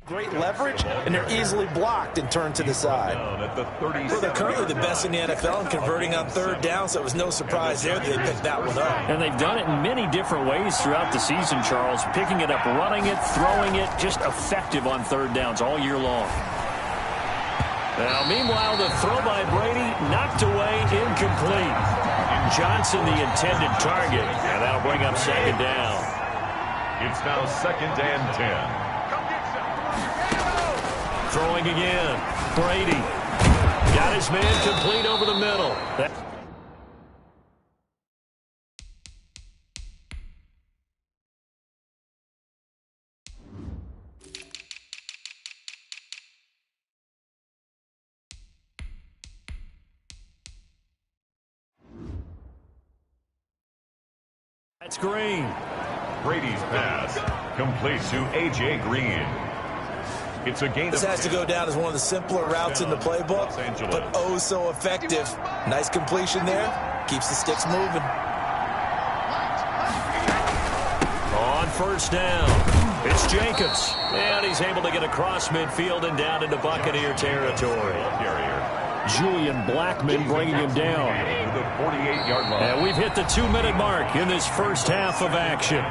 Great leverage, and they're easily blocked and turned to the side. Well, they're currently the best in the NFL in converting on third down, so it was no surprise there that they picked that one up. And they've done it in many different ways throughout the season, Charles. Picking it up, running it, throwing it, just effective on third downs all year long. Now, meanwhile, the throw by Brady knocked away, incomplete. Johnson, the intended target, and that'll bring up second down. It's now 2nd and 10. Throwing again. Brady got his man complete over the middle. That's Green. Brady's pass complete to A.J. Green. It's a gain. This has to go down as one of the simpler routes in the playbook, but oh so effective. Nice completion there. Keeps the sticks moving. On first down, it's Jacobs. And he's able to get across midfield and down into Buccaneer territory. Julian Blackman bringing him down. The 48-yard line. And we've hit the 2-minute mark in this first half of action.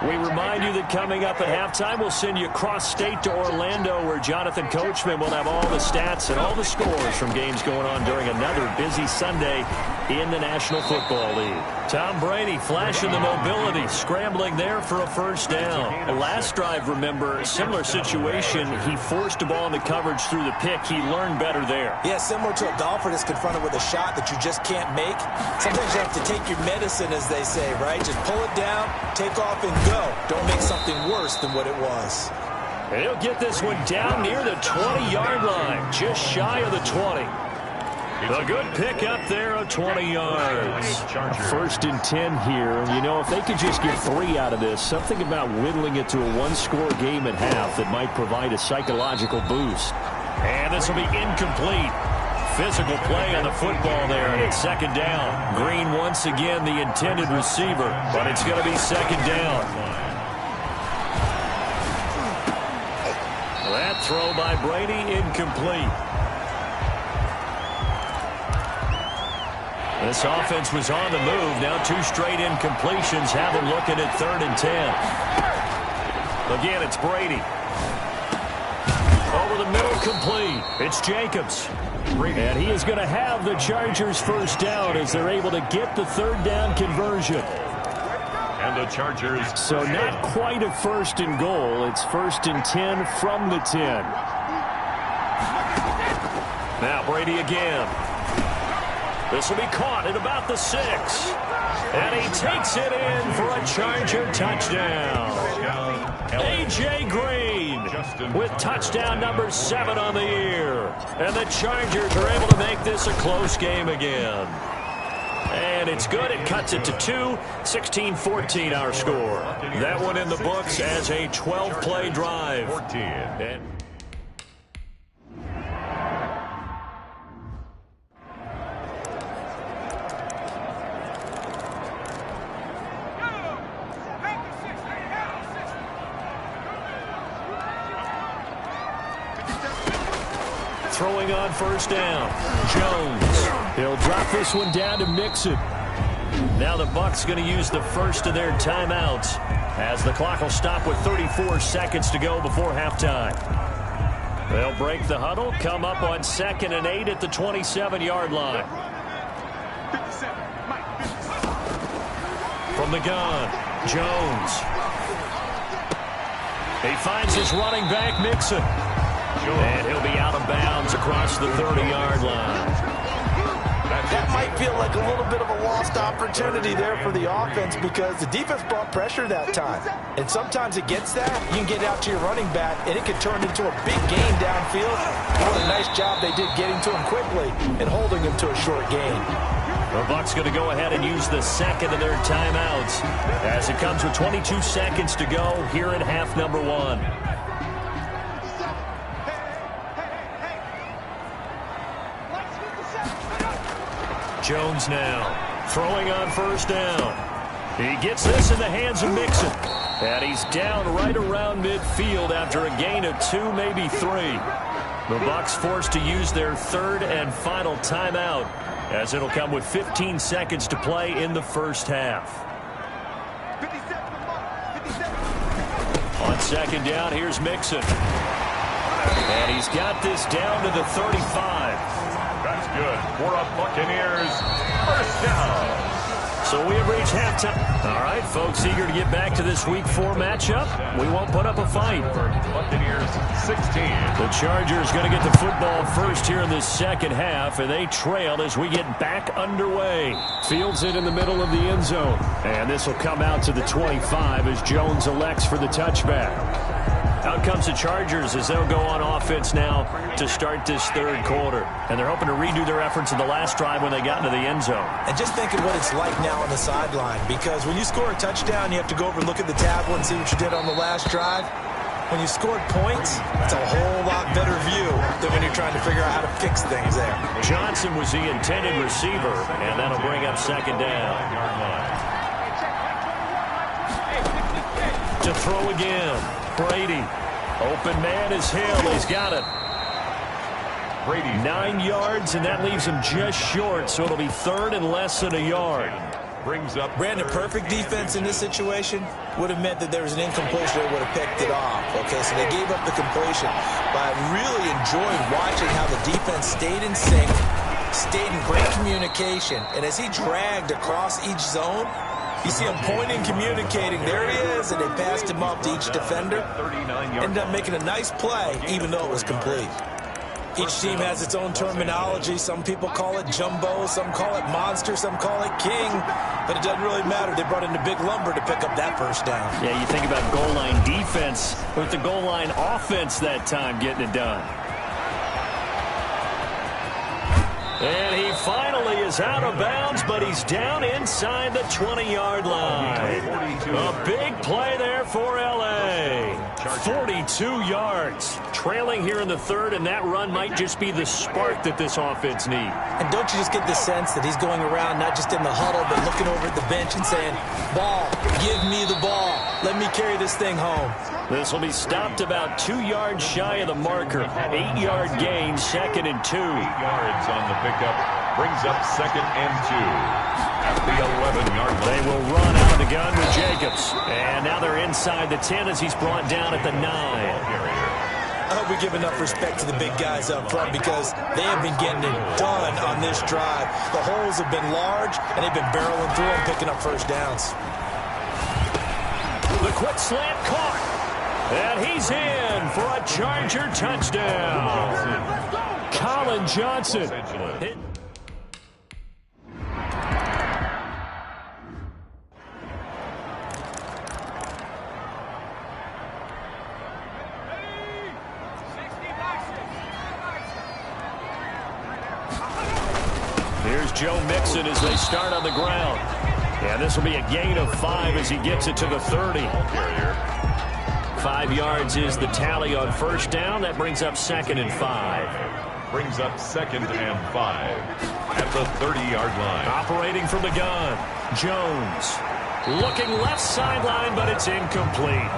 We remind you that coming up at halftime, we'll send you cross-state to Orlando, where Jonathan Coachman will have all the stats and all the scores from games going on during another busy Sunday in the National Football League. Tom Brady flashing the mobility, scrambling there for a first down. The last drive, remember, similar situation. He forced the ball into coverage through the pick. He learned better there. Yeah, similar to a golfer that's confronted with a shot that you just can't make. Sometimes you have to take your medicine, as they say, right? Just pull it down, take off, and go. Don't make something worse than what it was. And he'll get this one down near the 20-yard line, just shy of the 20. A good pick up there of 20 yards. 1st and 10 here. You know, if they could just get 3 out of this, something about whittling it to a one-score game at half that might provide a psychological boost. And this will be incomplete. Physical play on the football there, and it's second down. Green once again the intended receiver, but it's going to be second down. That throw by Brady incomplete. This offense was on the move. Now 2 straight incompletions have them looking at 3rd and 10. Again, it's Brady. Over the middle, complete. It's Jacobs. And he is going to have the Chargers first down as they're able to get the 3rd down conversion. And the Chargers. So not quite a 1st and goal. It's 1st and 10 from the 10. Now Brady again. This will be caught at about the 6. And he takes it in for a Charger touchdown. A.J. Green with touchdown number 7 on the year. And the Chargers are able to make this a close game again. And it's good. It cuts it to 2. 16-14 our score. That one in the books as a 12-play drive. 14. Throwing on first down. Jones. He'll drop this one down to Mixon. Now the Bucs going to use the first of their timeouts as the clock will stop with 34 seconds to go before halftime. They'll break the huddle, come up on 2nd and 8 at the 27-yard line. From the gun, Jones. He finds his running back, Mixon. And he'll be out of bounds across the 30-yard line. That might feel like a little bit of a lost opportunity there for the offense because the defense brought pressure that time. And sometimes it gets that. You can get out to your running back, and it can turn into a big game downfield. What a nice job they did getting to him quickly and holding him to a short gain. The Bucs going to go ahead and use the second of their timeouts as it comes with 22 seconds to go here in half number 1. Jones now throwing on first down. He gets this in the hands of Mixon. And he's down right around midfield after a gain of 2, maybe 3. The Bucs forced to use their third and final timeout, as it'll come with 15 seconds to play in the first half. On second down, here's Mixon. And he's got this down to the 35. That's good for a Buccaneers first down. So we have reached halftime. All right, folks, eager to get back to this Week 4 matchup. We won't put up a fight. Buccaneers 16. The Chargers going to get the football first here in this second half, and they trail as we get back underway. Fields it in the middle of the end zone. And this will come out to the 25 as Jones elects for the touchback. Out comes the Chargers as they'll go on offense now to start this third quarter. And they're hoping to redo their efforts in the last drive when they got into the end zone. And just think of what it's like now on the sideline, because when you score a touchdown, you have to go over and look at the tablet and see what you did on the last drive. When you scored points, it's a whole lot better view than when you're trying to figure out how to fix things there. Johnson was the intended receiver, and that'll bring up second down. To throw again. Brady. Open man is Hill. He's got it. Brady 9 yards, and that leaves him just short, so it'll be third and less than a yard. Brings up Brandon, perfect defense in this situation would have meant that there was an incompletion that would have picked it off. Okay, so they gave up the completion. But I really enjoyed watching how the defense stayed in sync, stayed in great communication, and as he dragged across each zone, you see him pointing, communicating. There he is, and they passed him off to each defender. Ended up making a nice play, even though it was complete. Each team has its own terminology. Some people call it jumbo, some call it monster, some call it king. But it doesn't really matter. They brought in the big lumber to pick up that first down. Yeah, you think about goal line defense with the goal line offense that time getting it done. And he finally is out of bounds, but he's down inside the 20-yard line. A big play there for L.A. 42 yards. Trailing here in the third, and that run might just be the spark that this offense needs. And don't you just get the sense that he's going around, not just in the huddle, but looking over at the bench and saying, ball, give me the ball. Let me carry this thing home. This will be stopped about 2 yards shy of the marker. 8-yard gain, second and 2. 8 yards on the pickup. Brings up second and 2. At the 11-yard line. They will run out of the gun with Jacobs. And now they're inside the 10 as he's brought down at the 9. I hope we give enough respect to the big guys up front, because they have been getting it done on this drive. The holes have been large, and they've been barreling through and picking up first downs. The quick slant caught. And he's in for a Charger touchdown. Colin Johnson. Here's Joe Mixon as they start on the ground. And this will be a gain of 5 as he gets it to the 30. 5 yards is the tally on first down. That brings up second and 5. Brings up second and 5 at the 30-yard line. Operating from the gun, Jones. Looking left sideline, but it's incomplete.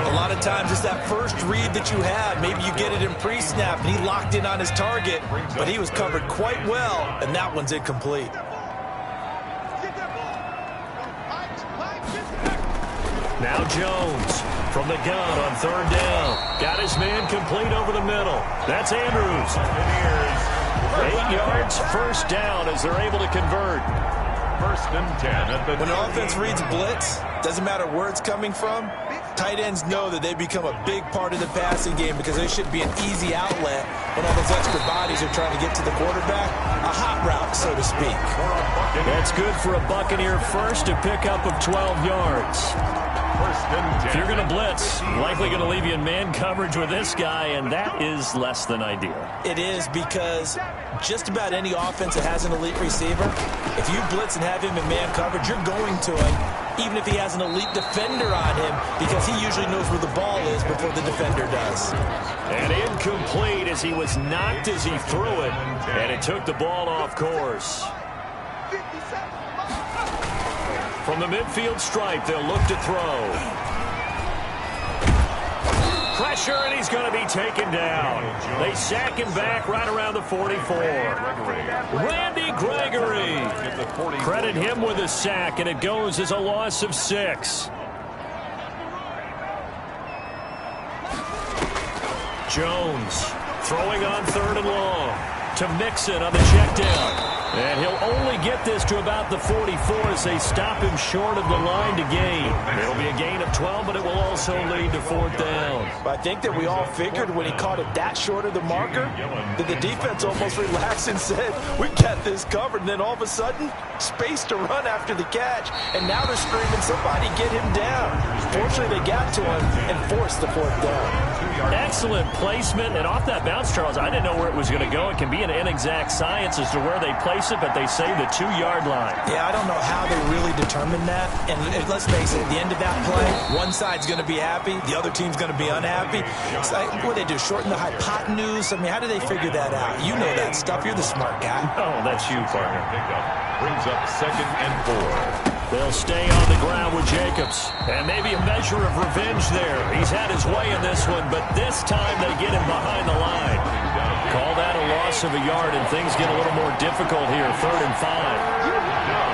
A lot of times it's that first read that you have. Maybe you get it in pre-snap, and he locked in on his target, but he was covered quite well, and that one's incomplete. Now Jones from the gun on third down. Got his man complete over the middle. That's Andrews. 8 yards, first down as they're able to convert. First and 10 at the When an offense reads blitz, doesn't matter where it's coming from, tight ends know that they become a big part of the passing game, because they should be an easy outlet when all those extra bodies are trying to get to the quarterback. A hot route, so to speak. That's good for a Buccaneer first, a pickup of 12 yards. If you're going to blitz, likely going to leave you in man coverage with this guy, and that is less than ideal. It is, because just about any offense that has an elite receiver, if you blitz and have him in man coverage, you're going to him, even if he has an elite defender on him, because he usually knows where the ball is before the defender does. And incomplete as he was knocked as he threw it, and it took the ball off course. From the midfield stripe, they'll look to throw. Pressure, and he's going to be taken down. They sack him back right around the 44. Randy Gregory. Credit him with a sack, and it goes as a loss of 6. Jones throwing on 3rd and long to Mixon on the check down. And he'll only get this to about the 44 as they stop him short of the line to gain. It'll be a gain of 12, but it will also lead to 4th down. But I think that we all figured when he caught it that short of the marker that the defense almost relaxed and said, we got this covered. And then all of a sudden, space to run after the catch. And now they're screaming, somebody get him down. Fortunately, they got to him and forced the 4th down. Excellent placement. And off that bounce, Charles, I didn't know where it was going to go. It can be an inexact science as to where they place it, but they say the 2-yard line. Yeah, I don't know how they really determined that. And let's face it, at the end of that play, one side's going to be happy, the other team's going to be unhappy. It's like, what do they do, shorten the hypotenuse? I mean, how do they figure that out? You know that stuff. You're the smart guy. Oh, that's you, partner. Brings up 2nd and 4. They'll stay on the ground with Jacobs. And maybe a measure of revenge there. He's had his way in this one, but this time they get him behind the line. Call that a loss of a yard, and things get a little more difficult here. 3rd and 5.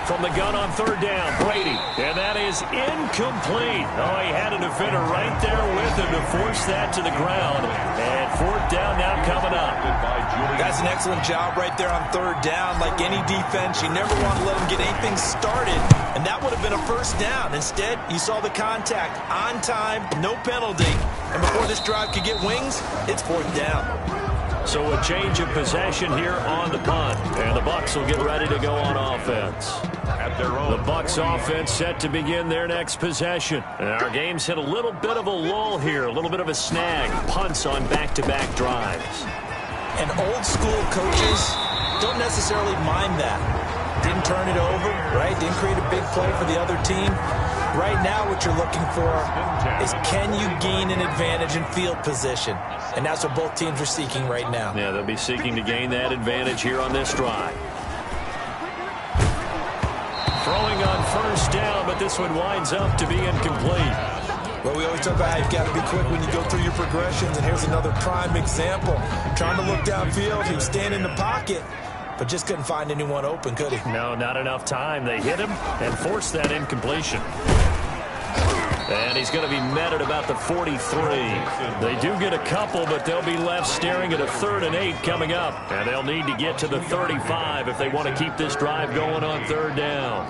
From the gun on 3rd down, Brady. And that is incomplete. Oh, he had a defender right there with him to force that to the ground. And 4th down now coming up. That's an excellent job right there on 3rd down. Like any defense, you never want to let them get anything started. And that would have been a 1st down. Instead, you saw the contact on time, no penalty. And before this drive could get wings, it's 4th down. So a change of possession here on the punt. And the Bucs will get ready to go on offense. The Bucs offense set to begin their next possession. And our game's hit a little bit of a lull here, a little bit of a snag. Punts on back-to-back drives. And old school coaches don't necessarily mind that. Didn't turn it over, right? Didn't create a big play for the other team. Right now what you're looking for is can you gain an advantage in field position? And that's what both teams are seeking right now. Yeah, they'll be seeking to gain that advantage here on this drive. Throwing on 1st down, but this one winds up to be incomplete. Well, we always talk about how you've got to be quick when you go through your progressions, and here's another prime example. Trying to look downfield, he was staying in the pocket, but just couldn't find anyone open, could he? No, not enough time. They hit him and forced that incompletion. And he's going to be met at about the 43. They do get a couple, but they'll be left staring at a 3rd and 8 coming up. And they'll need to get to the 35 if they want to keep this drive going on 3rd down.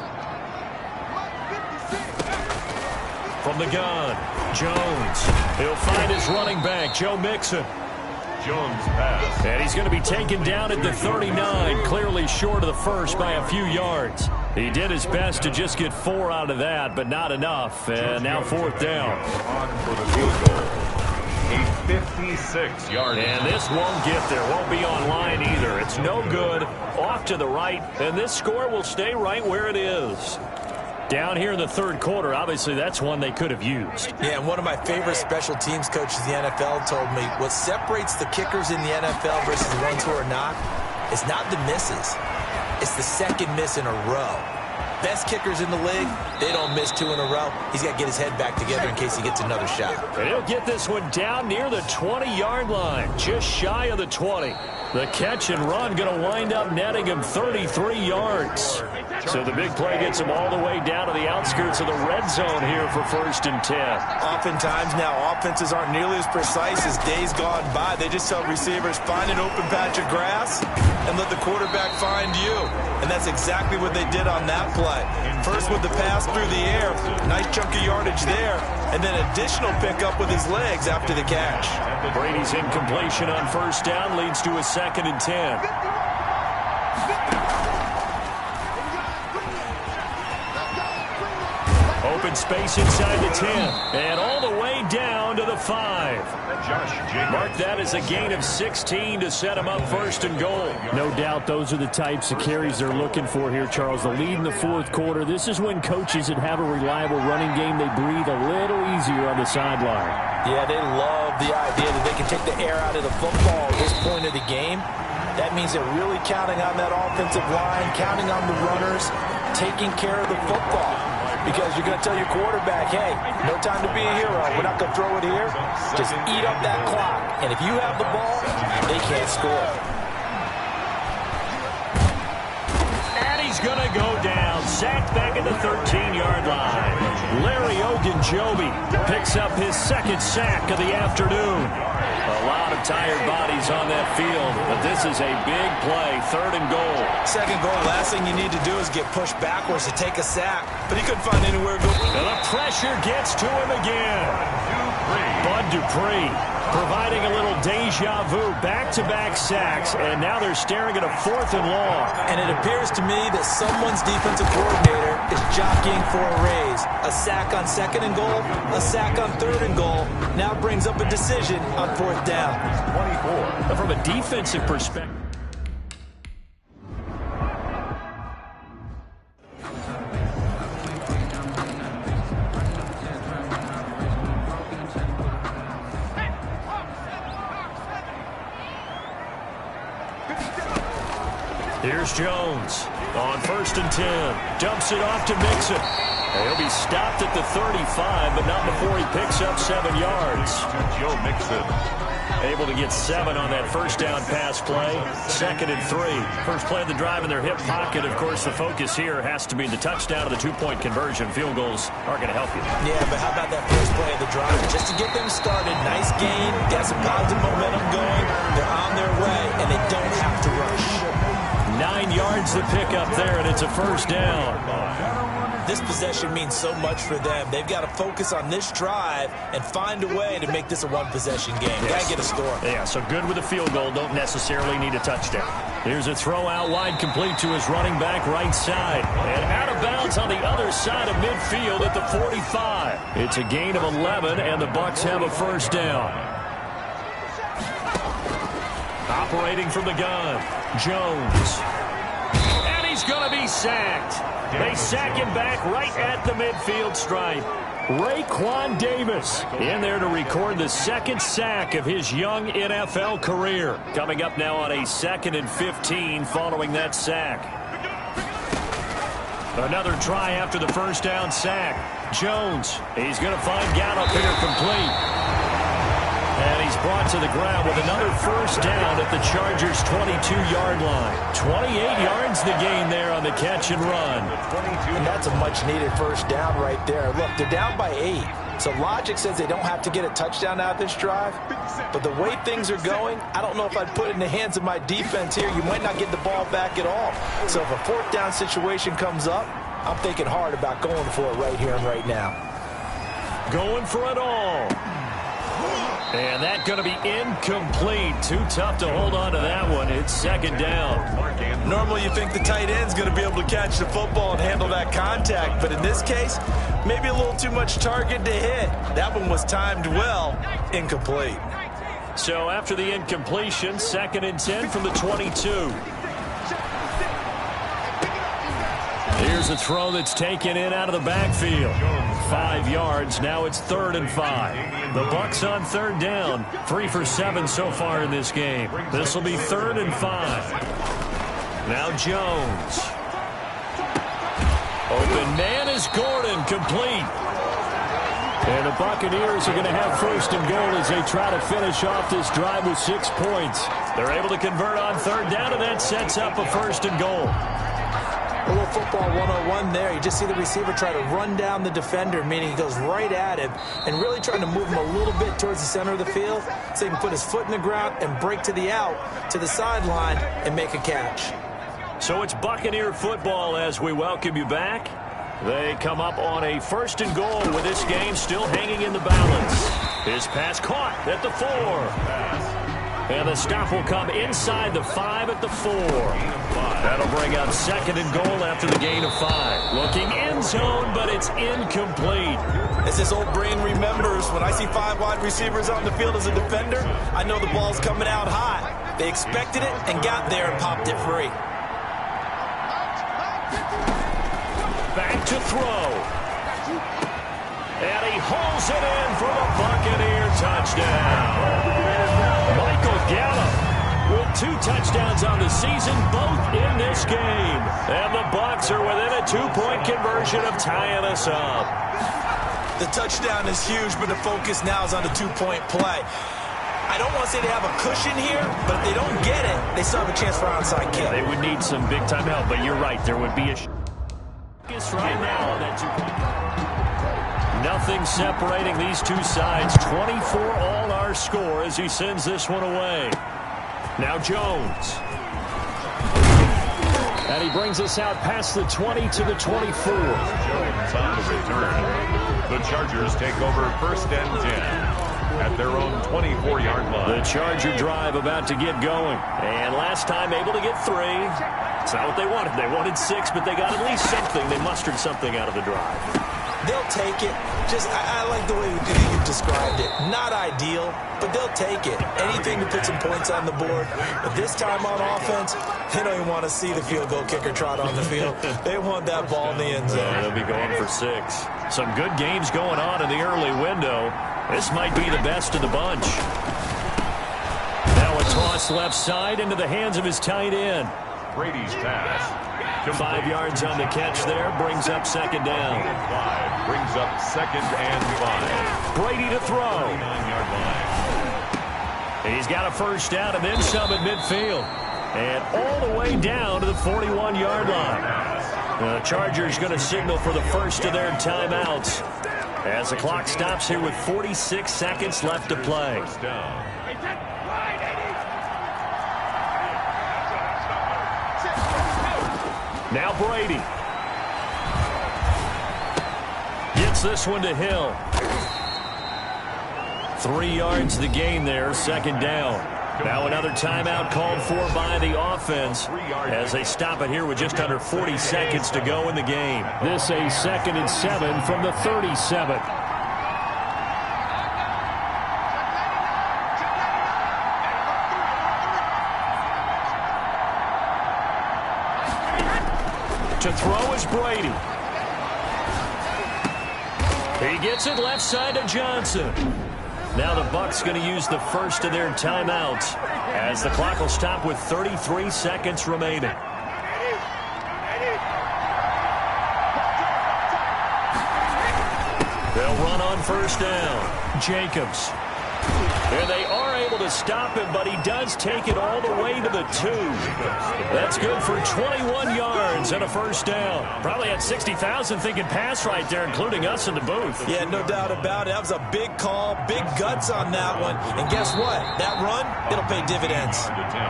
From the gun, Jones. He'll find his running back, Joe Mixon. Jones pass. And he's going to be taken down at the 39, clearly short of the 1st by a few yards. He did his best to just get 4 out of that, but not enough. And now 4th down. On for the field goal. A 56-yard. And this won't get there. Won't be online either. It's no good. Off to the right. And this score will stay right where it is. Down here in the 3rd quarter, obviously that's one they could have used. Yeah, and one of my favorite special teams coaches in the NFL told me what separates the kickers in the NFL versus the ones who are not is not the misses. It's the 2nd miss in a row. Best kickers in the league, they don't miss 2 in a row. He's got to get his head back together in case he gets another shot. And he'll get this one down near the 20-yard line, just shy of the 20. The catch and run going to wind up netting him 33 yards. So the big play gets him all the way down to the outskirts of the red zone here for 1st and 10. Oftentimes now, offenses aren't nearly as precise as days gone by. They just tell receivers, find an open patch of grass and let the quarterback find you. And that's exactly what they did on that play. First with the pass through the air, nice chunk of yardage there, and then additional pickup with his legs after the catch. Brady's incompletion on 1st down leads to a 2nd and 10. Open space inside the 10, and all the way down to the 5. Mark that as a gain of 16 to set him up 1st and goal. No doubt those are the types of carries they're looking for here, Charles. The lead in the 4th quarter. This is when coaches that have a reliable running game, they breathe a little easier on the sideline. Yeah, they love the idea that they can take the air out of the football at this point of the game. That means they're really counting on that offensive line, counting on the runners, taking care of the football. Because you're going to tell your quarterback, hey, no time to be a hero. We're not going to throw it here. Just eat up that clock. And if you have the ball, they can't score. And he's going to go down. Sacked back at the 13-yard line. Larry Ogunjobi picks up his second sack of the afternoon. A lot of tired bodies on that field, but this is a big play, 3rd and goal. Second goal, last thing you need to do is get pushed backwards to take a sack, but he couldn't find anywhere to go. And the pressure gets to him again. Bud Dupree providing a little deja vu, back-to-back sacks, and now they're staring at a 4th and long. And it appears to me that someone's defensive coordinator is jockeying for a raise. A sack on 2nd and goal, a sack on 3rd and goal, now brings up a decision on 4th down. 24. From a defensive perspective, here's Jones on 1st and 10. Dumps it off to Mixon. He'll be stopped at the 35, but not before he picks up 7 yards. Joe Mixon. Able to get 7 on that first down pass play. 2nd and 3. First play of the drive in their hip pocket. Of course, the focus here has to be the touchdown of the 2-point conversion. Field goals are going to help you. Yeah, but how about that first play of the drive? Just to get them started, nice gain, got some positive momentum going. They're on their way, and they don't have to rush. 9 yards to pick up there, and it's a first down. This possession means so much for them. They've got to focus on this drive and find a way to make this a one-possession game. Yes. Got to get a score. Yeah, so good with a field goal. Don't necessarily need a touchdown. Here's a throw out wide, complete to his running back right side. And out of bounds on the other side of midfield at the 45. It's a gain of 11, and the Bucs have a first down. Operating from the gun, Jones. And he's going to be sacked. They sack him back right at the midfield stripe. Raekwon Davis in there to record the 2nd sack of his young NFL career. Coming up now on a 2nd and 15 following that sack. Another try after the first down sack. Jones, he's going to find Gallup here complete. And he's brought to the ground with another first down at the Chargers' 22-yard line. 28 yards the gain there on the catch and run. And that's a much-needed first down right there. Look, they're down by 8. So logic says they don't have to get a touchdown out of this drive. But the way things are going, I don't know if I'd put it in the hands of my defense here. You might not get the ball back at all. So if a 4th down situation comes up, I'm thinking hard about going for it right here and right now. Going for it all. And that's going to be incomplete. Too tough to hold on to that one. It's 2nd down. Normally you think the tight end's going to be able to catch the football and handle that contact. But in this case, maybe a little too much target to hit. That one was timed well. Incomplete. So after the incompletion, 2nd and 10 from the 22. Here's a throw that's taken in out of the backfield. 5 yards. Now it's 3rd and 5. The Bucs on 3rd down. 3 for 7 so far in this game. This will be 3rd and 5. Now Jones. Open man is Gordon, complete. And the Buccaneers are going to have 1st and goal as they try to finish off this drive with 6 points. They're able to convert on 3rd down, and that sets up a 1st and goal. A little football 101 there. You just see the receiver try to run down the defender, meaning he goes right at him and really trying to move him a little bit towards the center of the field so he can put his foot in the ground and break to the out, to the sideline, and make a catch. So it's Buccaneer football as we welcome you back. They come up on a 1st and goal with this game still hanging in the balance. His pass caught at the 4. And the stop will come inside the 5 at the 4. That'll bring up 2nd and goal after the gain of 5. Looking end zone, but it's incomplete. As this old brain remembers, when I see 5 wide receivers on the field as a defender, I know the ball's coming out hot. They expected it and got there and popped it free. Back to throw. And he hauls it in for the Buccaneer touchdown. Michael Gallup will 2 touchdowns on the season, both in this game. And the Bucs are within a 2-point conversion of tying us up. The touchdown is huge, but the focus now is on the 2-point play. I don't want to say they have a cushion here, but if they don't get it, they still have a chance for an onside kick. They would need some big-time help, but you're right. There would be a focus right now on that 2-point. Nothing separating these two sides. 24 all our score as he sends this one away. Now Jones. And he brings us out past the 20 to the 24. Jones on the return. The Chargers take over 1st and 10. At their own 24-yard line. The Charger drive about to get going. And last time able to get 3. It's not what they wanted. They wanted 6, but they got at least something. They mustered something out of the drive. They'll take it. I like the way you described it. Not ideal, but they'll take it. Anything to put some points on the board. But this time on offense, they don't even want to see the field goal kicker trot on the field. They want that ball in the end zone. They'll be going for 6. Some good games going on in the early window. This might be the best of the bunch. Now a toss left side into the hands of his tight end. Brady's pass. 5 yards on the catch there. Brings up 2nd down. 5 brings up 2nd and 5. Brady to throw. 29-yard line. He's got a 1st down and then some at midfield. And all the way down to the 41-yard line. The Chargers going to signal for the first of their timeouts as the clock stops here with 46 seconds left to play. First down. Now Brady. Gets this one to Hill. 3 yards the gain there, 2nd down. Now another timeout called for by the offense as they stop it here with just under 40 seconds to go in the game. This a 2nd and 7 from the 37. To throw is Brady. He gets it left side to Johnson. Now the Bucs going to use the first of their timeouts as the clock will stop with 33 seconds remaining. They'll run on 1st down. Jacobs. And they are able to stop him, but he does take it all the way to the 2. That's good for 21 yards and a 1st down. Probably had 60,000 thinking pass right there, including us in the booth. Yeah, no doubt about it. That was a big call, big guts on that one. And guess what? That run, it'll pay dividends.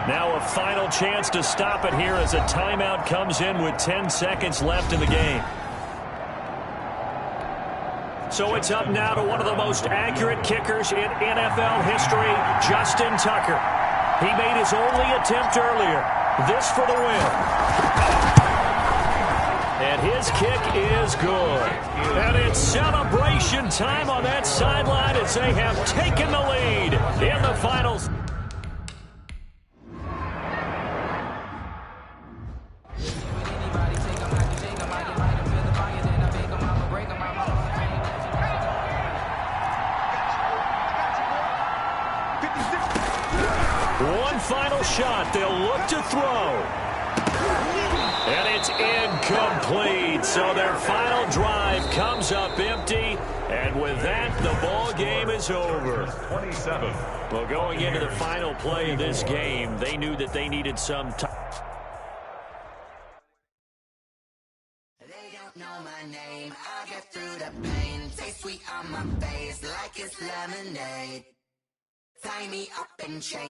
Now a final chance to stop it here as a timeout comes in with 10 seconds left in the game. So it's up now to one of the most accurate kickers in NFL history, Justin Tucker. He made his only attempt earlier. This for the win. And his kick is good. And it's celebration time on that sideline as they have taken the lead in the finals. One final shot. They'll look to throw. And it's incomplete. So their final drive comes up empty. And with that, the ball game is over. 27. Well, going into the final play of this game, they knew that they needed some time. They don't know my name. I get through the pain. Taste sweet on my face like it's lemonade. Tie me up and chain.